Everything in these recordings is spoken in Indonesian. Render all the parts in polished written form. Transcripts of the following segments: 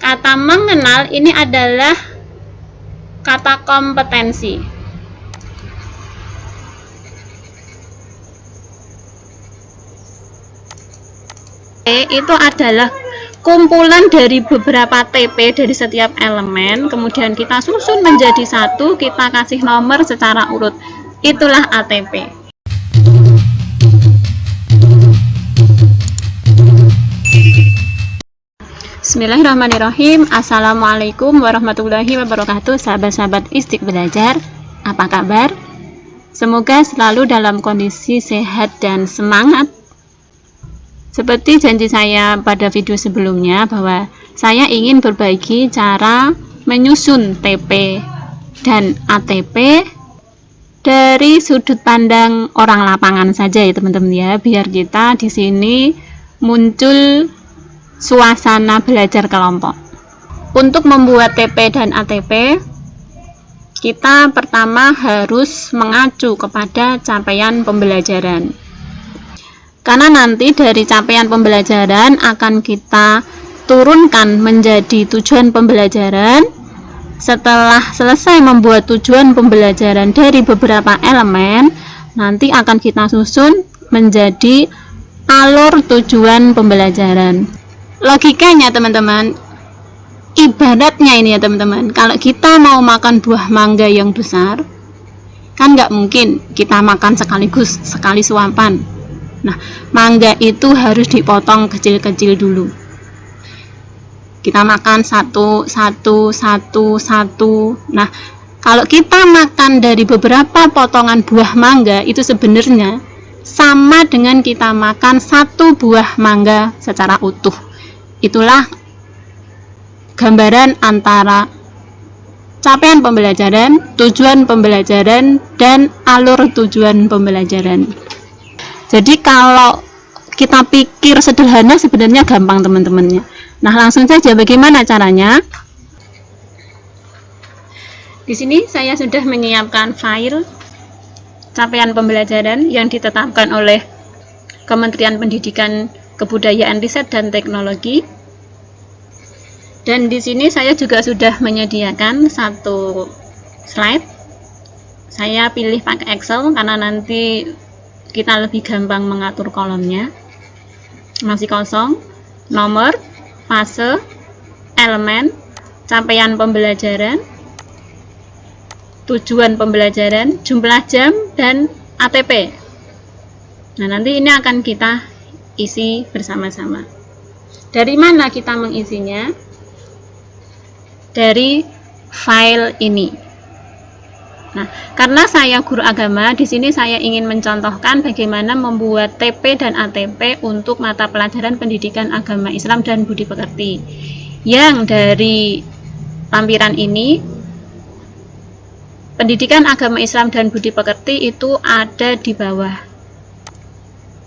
Kata mengenal ini adalah kata kompetensi. Itu adalah kumpulan dari beberapa TP dari setiap elemen, kemudian kita susun menjadi satu, kita kasih nomor secara urut. Itulah ATP. Bismillahirrahmanirrahim. Assalamualaikum warahmatullahi wabarakatuh. Sahabat-sahabat Istiq Belajar, apa kabar? Semoga selalu dalam kondisi sehat dan semangat. Seperti janji saya pada video sebelumnya, bahwa saya ingin berbagi cara menyusun TP dan ATP dari sudut pandang orang lapangan saja ya teman-teman ya, biar kita di sini muncul suasana belajar kelompok. Untuk membuat TP dan ATP, kita pertama harus mengacu kepada capaian pembelajaran. Karena nanti dari capaian pembelajaran akan kita turunkan menjadi tujuan pembelajaran. Setelah selesai membuat tujuan pembelajaran dari beberapa elemen, nanti akan kita susun menjadi alur tujuan pembelajaran. Logikanya teman-teman, ibaratnya ini ya teman-teman, kalau kita mau makan buah mangga yang besar, kan nggak mungkin kita makan sekaligus sekali suapan. Nah, mangga itu harus dipotong kecil-kecil dulu. Kita makan satu. Nah, kalau kita makan dari beberapa potongan buah mangga, itu sebenarnya sama dengan kita makan satu buah mangga secara utuh. Itulah gambaran antara capaian pembelajaran, tujuan pembelajaran, dan alur tujuan pembelajaran. Jadi kalau kita pikir sederhana, sebenarnya gampang teman-temannya. Nah, langsung saja bagaimana caranya? Di sini saya sudah menyiapkan file capaian pembelajaran yang ditetapkan oleh Kementerian Pendidikan, Kebudayaan, Riset, dan Teknologi. Dan di sini saya juga sudah menyediakan satu slide. Saya pilih pakai Excel karena nanti kita lebih gampang mengatur kolomnya. Masih kosong, nomor, fase, elemen, capaian pembelajaran, tujuan pembelajaran, jumlah jam, dan ATP. Nah, nanti ini akan kita isi bersama-sama. Dari mana kita mengisinya? Dari file ini. Nah, karena saya guru agama, di sini saya ingin mencontohkan bagaimana membuat TP dan ATP untuk mata pelajaran pendidikan agama Islam dan budi pekerti. Yang dari lampiran ini, pendidikan agama Islam dan budi pekerti itu ada di bawah,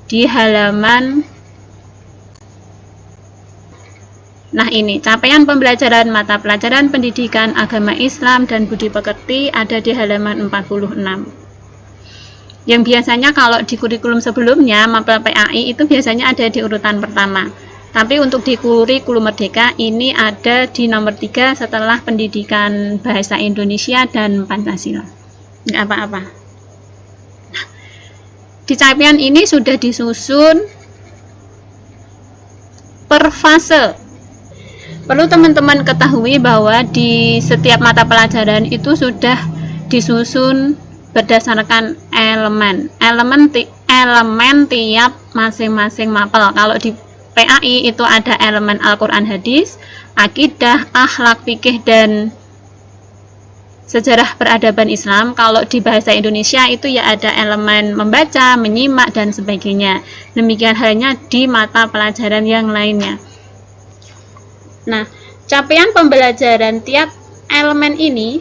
di halaman. Nah, ini capaian pembelajaran mata pelajaran pendidikan agama Islam dan budi pekerti ada di halaman 46. Yang biasanya kalau di kurikulum sebelumnya, mapel PAI itu biasanya ada di urutan pertama. Tapi untuk di kurikulum Merdeka ini ada di nomor 3 setelah pendidikan bahasa Indonesia dan Pancasila. Nggak apa-apa. Nah, di capaian ini sudah disusun per fase. Perlu teman-teman ketahui bahwa di setiap mata pelajaran itu sudah disusun berdasarkan elemen tiap masing-masing mapel. Kalau di PAI itu ada elemen Al-Quran Hadis, akidah, akhlak, fikih, dan sejarah peradaban Islam. Kalau di bahasa Indonesia itu ya ada elemen membaca, menyimak, dan sebagainya. Demikian halnya di mata pelajaran yang lainnya. Nah, capaian pembelajaran tiap elemen ini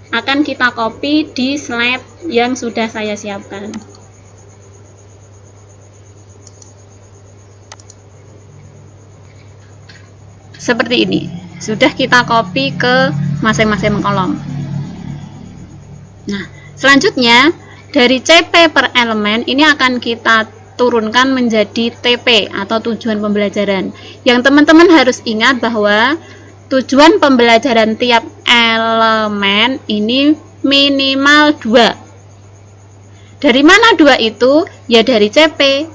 akan kita copy di slide yang sudah saya siapkan. Seperti ini, sudah kita copy ke masing-masing kolom. Nah, selanjutnya dari CP per elemen ini akan kita turunkan menjadi TP atau tujuan pembelajaran. Yang teman-teman harus ingat bahwa tujuan pembelajaran tiap elemen ini minimal 2. Dari mana 2 itu? Ya dari CP.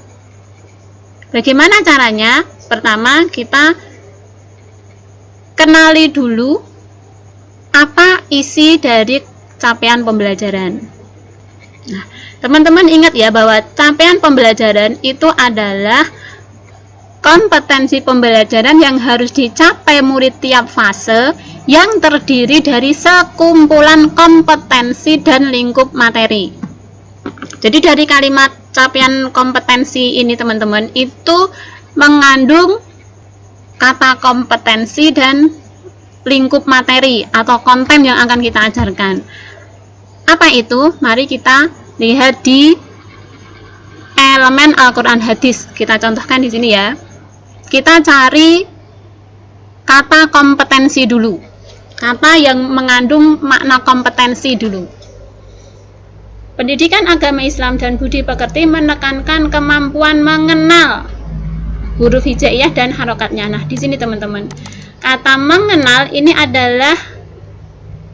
Bagaimana caranya? Pertama, kita kenali dulu apa isi dari capaian pembelajaran. Nah, teman-teman ingat ya bahwa capaian pembelajaran itu adalah kompetensi pembelajaran yang harus dicapai murid tiap fase yang terdiri dari sekumpulan kompetensi dan lingkup materi. Jadi dari kalimat capaian kompetensi ini teman-teman itu mengandung kata kompetensi dan lingkup materi atau konten yang akan kita ajarkan. Apa itu? Mari kita lihat di elemen Al-Quran Hadis. Kita contohkan di sini ya. Kita cari kata kompetensi dulu. Kata yang mengandung makna kompetensi dulu. Pendidikan agama Islam dan budi pekerti menekankan kemampuan mengenal huruf hijaiyah dan harokatnya. Nah, di sini teman-teman, kata mengenal ini adalah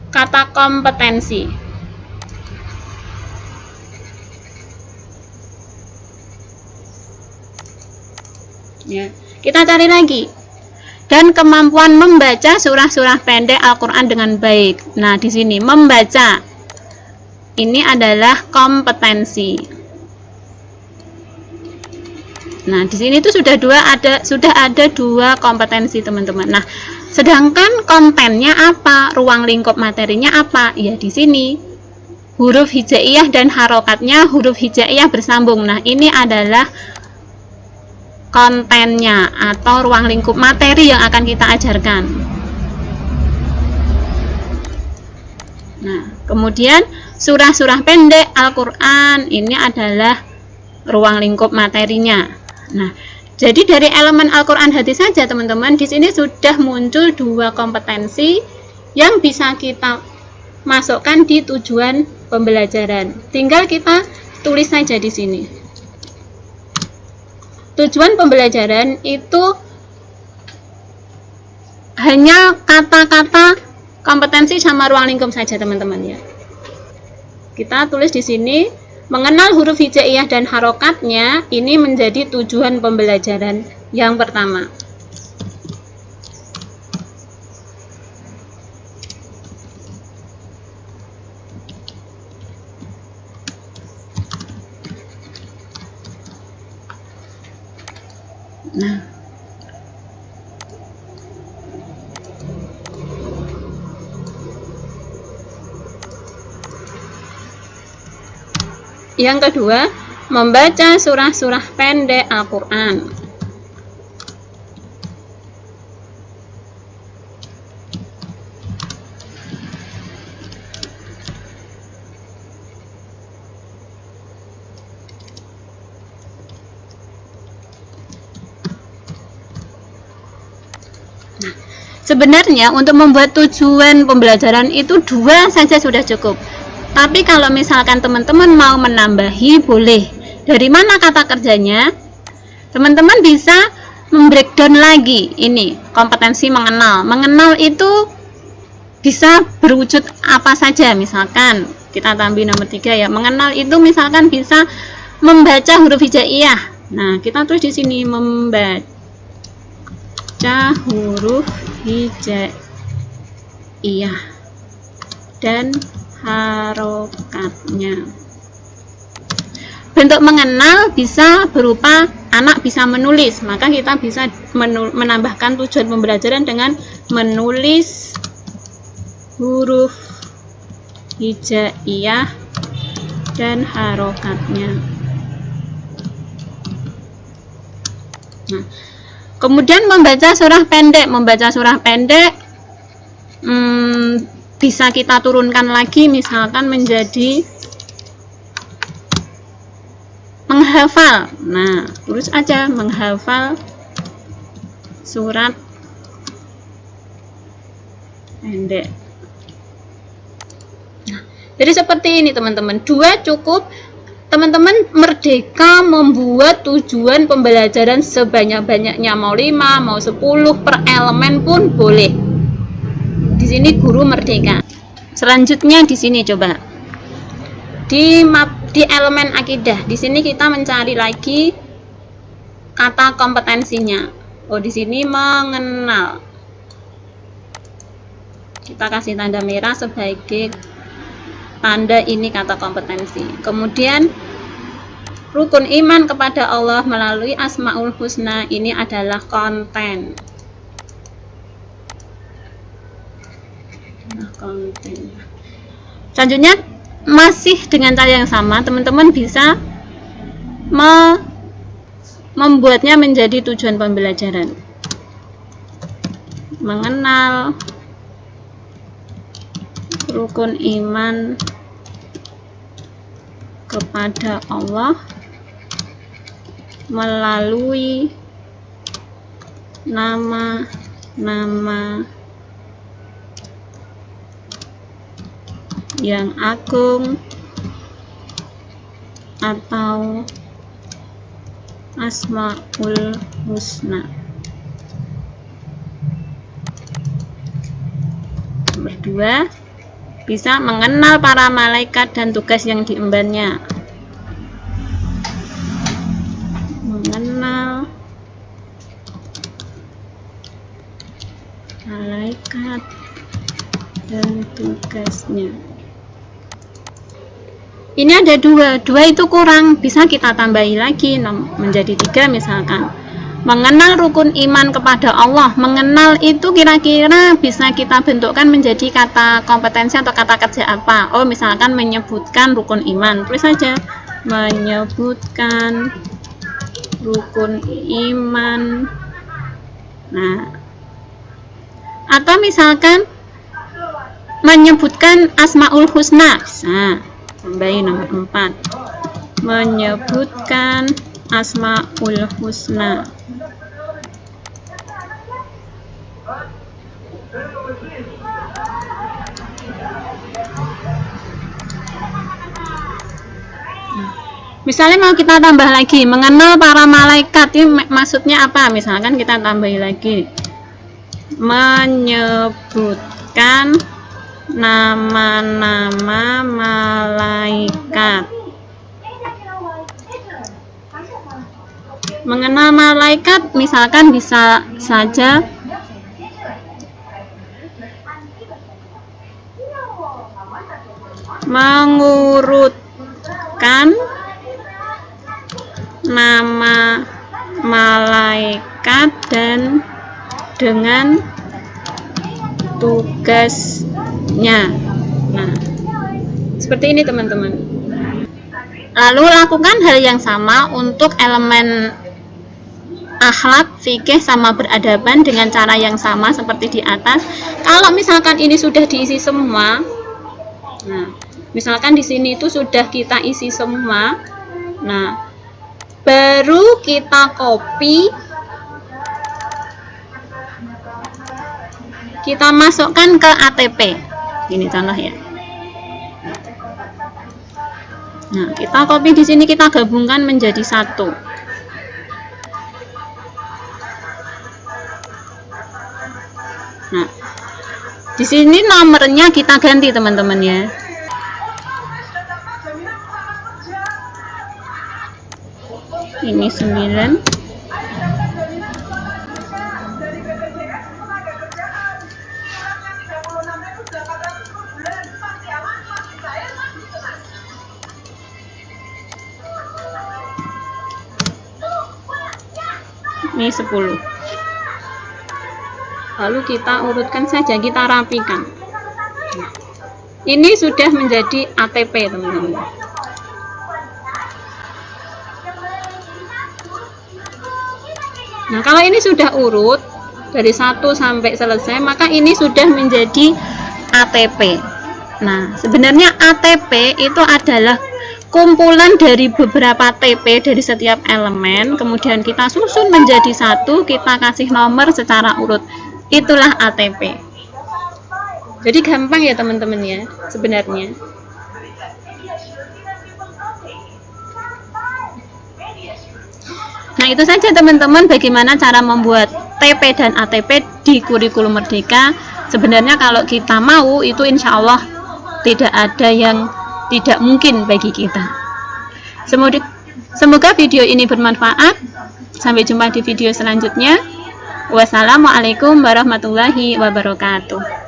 kata kompetensi. Ya, kita cari lagi. Dan kemampuan membaca surah-surah pendek Al-Quran dengan baik. Nah, di sini membaca ini adalah kompetensi. Nah, di sini itu sudah ada 2 kompetensi teman-teman. Nah, sedangkan kontennya apa? Ruang lingkup materinya apa? Ya di sini. Huruf hijaiyah dan harokatnya huruf hijaiyah bersambung. Nah, ini adalah kontennya atau ruang lingkup materi yang akan kita ajarkan. Nah, kemudian surah-surah pendek Al-Quran ini adalah ruang lingkup materinya. Nah, jadi dari elemen Al-Quran Hadis saja teman-teman, di sini sudah muncul 2 kompetensi yang bisa kita masukkan di tujuan pembelajaran. Tinggal kita tulis saja di sini. Tujuan pembelajaran itu hanya kata-kata kompetensi sama ruang lingkup saja teman-teman ya. Kita tulis di sini, mengenal huruf hijaiyah dan harokatnya ini menjadi tujuan pembelajaran yang pertama. Nah, yang kedua, membaca surah-surah pendek Al-Quran. Sebenarnya untuk membuat tujuan pembelajaran itu 2 saja sudah cukup. Tapi kalau misalkan teman-teman mau menambahi, boleh. Dari mana kata kerjanya? Teman-teman bisa membreakdown lagi ini kompetensi mengenal. Mengenal itu bisa berwujud apa saja. Misalkan kita tambah nomor 3 ya. Mengenal itu misalkan bisa membaca huruf hijaiyah. Nah, kita tulis di sini membaca huruf hijaiyah dan harokatnya. Bentuk mengenal bisa berupa anak bisa menulis, maka kita bisa menambahkan tujuan pembelajaran dengan menulis huruf hijaiyah dan harokatnya. Nah, kemudian membaca surah pendek. Membaca surah pendek bisa kita turunkan lagi, misalkan menjadi menghafal. Nah, tulis aja menghafal surat pendek. Nah, jadi seperti ini teman-teman, 2 cukup. teman-teman merdeka membuat tujuan pembelajaran sebanyak-banyaknya, mau 5, mau 10 per elemen pun boleh. Di sini guru merdeka. Selanjutnya di sini coba. Di elemen akidah, di sini kita mencari lagi kata kompetensinya. Oh, di sini mengenal. Kita kasih tanda merah sebagai tanda ini kata kompetensi. Kemudian rukun iman kepada Allah melalui Asmaul Husna, ini adalah konten. Selanjutnya masih dengan cara yang sama, teman-teman bisa membuatnya menjadi tujuan pembelajaran. Mengenal rukun iman kepada Allah melalui nama-nama yang agung atau Asmaul Husna. Nomor 2, bisa mengenal para malaikat dan tugas yang diembannya. Mengenal malaikat dan tugasnya. Ini ada 2 itu kurang, bisa kita tambahi lagi menjadi 3 misalkan. Mengenal rukun iman kepada Allah. Mengenal itu kira-kira bisa kita bentukkan menjadi kata kompetensi atau kata kerja apa. Oh, misalkan menyebutkan rukun iman, tulis saja menyebutkan rukun iman. Nah, atau misalkan menyebutkan Asmaul Husna, bisa tambahin nomor 4, menyebutkan Asmaul Husna. Misalnya mau kita tambah lagi, mengenal para malaikat, ini maksudnya apa? Misalkan kita tambahi lagi, menyebutkan nama-nama malaikat. Mengenal malaikat misalkan bisa saja mengurutkan nama malaikat dan dengan tugasnya. Nah, seperti ini teman-teman. Lalu lakukan hal yang sama untuk elemen akhlak, fikih, sama beradaban dengan cara yang sama seperti di atas. Kalau misalkan ini sudah diisi semua, nah, misalkan di sini itu sudah kita isi semua, nah, baru kita copy, kita masukkan ke ATP. Ini contoh ya. Nah, kita copy di sini, kita gabungkan menjadi 1. Nah, di sini nomornya kita ganti teman-teman ya. Ini 9. Ini 10. Lalu kita urutkan saja, kita rapikan. Ini sudah menjadi ATP teman-teman. Nah, kalau ini sudah urut dari 1 sampai selesai, maka ini sudah menjadi ATP. Nah, sebenarnya ATP itu adalah kumpulan dari beberapa TP dari setiap elemen, kemudian kita susun menjadi 1, kita kasih nomor secara urut. Itulah ATP. Jadi gampang ya teman-teman ya sebenarnya. Nah, itu saja teman-teman bagaimana cara membuat TP dan ATP di kurikulum Merdeka. Sebenarnya kalau kita mau itu insya Allah tidak ada yang tidak mungkin bagi kita. Semoga video ini bermanfaat. Sampai jumpa di video selanjutnya. Wassalamualaikum warahmatullahi wabarakatuh.